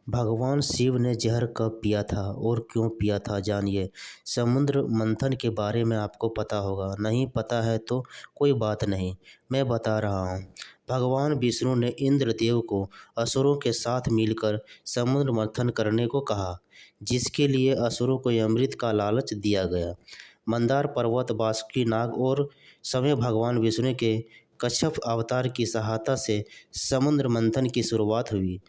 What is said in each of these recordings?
भगवान शिव ने जहर कब पिया था और क्यों पिया था जानिए। समुद्र मंथन के बारे में आपको पता होगा, नहीं पता है तो कोई बात नहीं, मैं बता रहा हूँ। भगवान विष्णु ने इंद्रदेव को असुरों के साथ मिलकर समुद्र मंथन करने को कहा, जिसके लिए असुरों को अमृत का लालच दिया गया। मंदार पर्वत, बासुकी नाग और समय भगवान विष्णु के कच्छप अवतार की सहायता से समुद्र मंथन की शुरुआत हुई।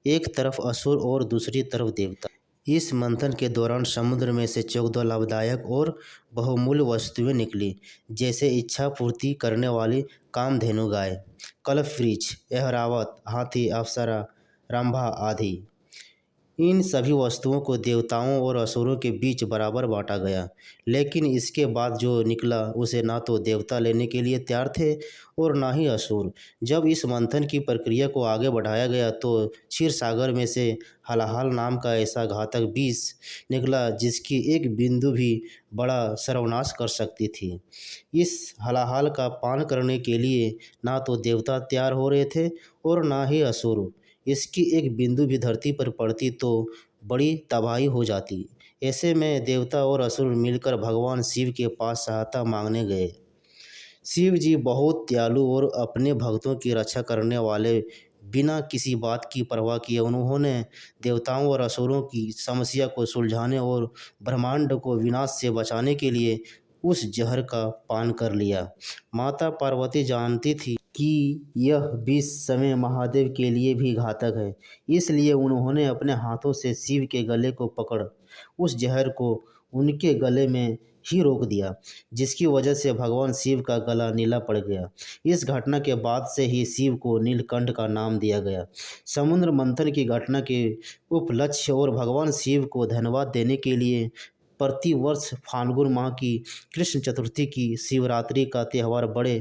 एक तरफ असुर और दूसरी तरफ देवता। इस मंथन के दौरान समुद्र में से 14 लाभदायक और बहुमूल्य वस्तुएं निकली, जैसे इच्छा पूर्ति करने वाली कामधेनु गाय, कल्पवृक्ष, ऐरावत, हाथी, अप्सरा, रंभा आदि। इन सभी वस्तुओं को देवताओं और असुरों के बीच बराबर बांटा गया, लेकिन इसके बाद जो निकला उसे ना तो देवता लेने के लिए तैयार थे और ना ही असुर। जब इस मंथन की प्रक्रिया को आगे बढ़ाया गया तो क्षीर सागर में से हलाहल नाम का ऐसा घातक विष निकला, जिसकी एक बिंदु भी बड़ा सर्वनाश कर सकती थी। इस हलाहल का पान करने के लिए ना तो देवता तैयार हो रहे थे और ना ही असुर। इसकी एक बिंदु भी धरती पर पड़ती तो बड़ी तबाही हो जाती। ऐसे में देवता और असुर मिलकर भगवान शिव के पास सहायता मांगने गए। शिव जी बहुत दयालु और अपने भक्तों की रक्षा करने वाले, बिना किसी बात की परवाह किए उन्होंने देवताओं और असुरों की समस्या को सुलझाने और ब्रह्मांड को विनाश से बचाने के लिए उस जहर का पान कर लिया। माता पार्वती जानती थी कि यह विष समय महादेव के लिए भी घातक है, इसलिए उन्होंने अपने हाथों से शिव के गले को पकड़ उस जहर को उनके गले में ही रोक दिया, जिसकी वजह से भगवान शिव का गला नीला पड़ गया। इस घटना के बाद से ही शिव को नीलकंठ का नाम दिया गया। समुद्र मंथन की घटना के उपलक्ष्य और भगवान शिव को धन्यवाद देने के लिए प्रतिवर्ष फाल्गुन माह की कृष्ण चतुर्थी की शिवरात्रि का त्यौहार बड़े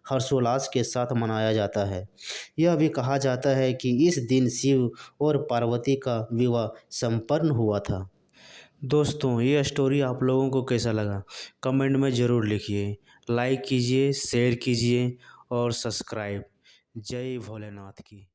हर्षोल्लास के साथ मनाया जाता है। यह भी कहा जाता है कि इस दिन शिव और पार्वती का विवाह संपन्न हुआ था। दोस्तों, ये स्टोरी आप लोगों को कैसा लगा कमेंट में ज़रूर लिखिए। लाइक कीजिए, शेयर कीजिए और सब्सक्राइब। जय भोलेनाथ की।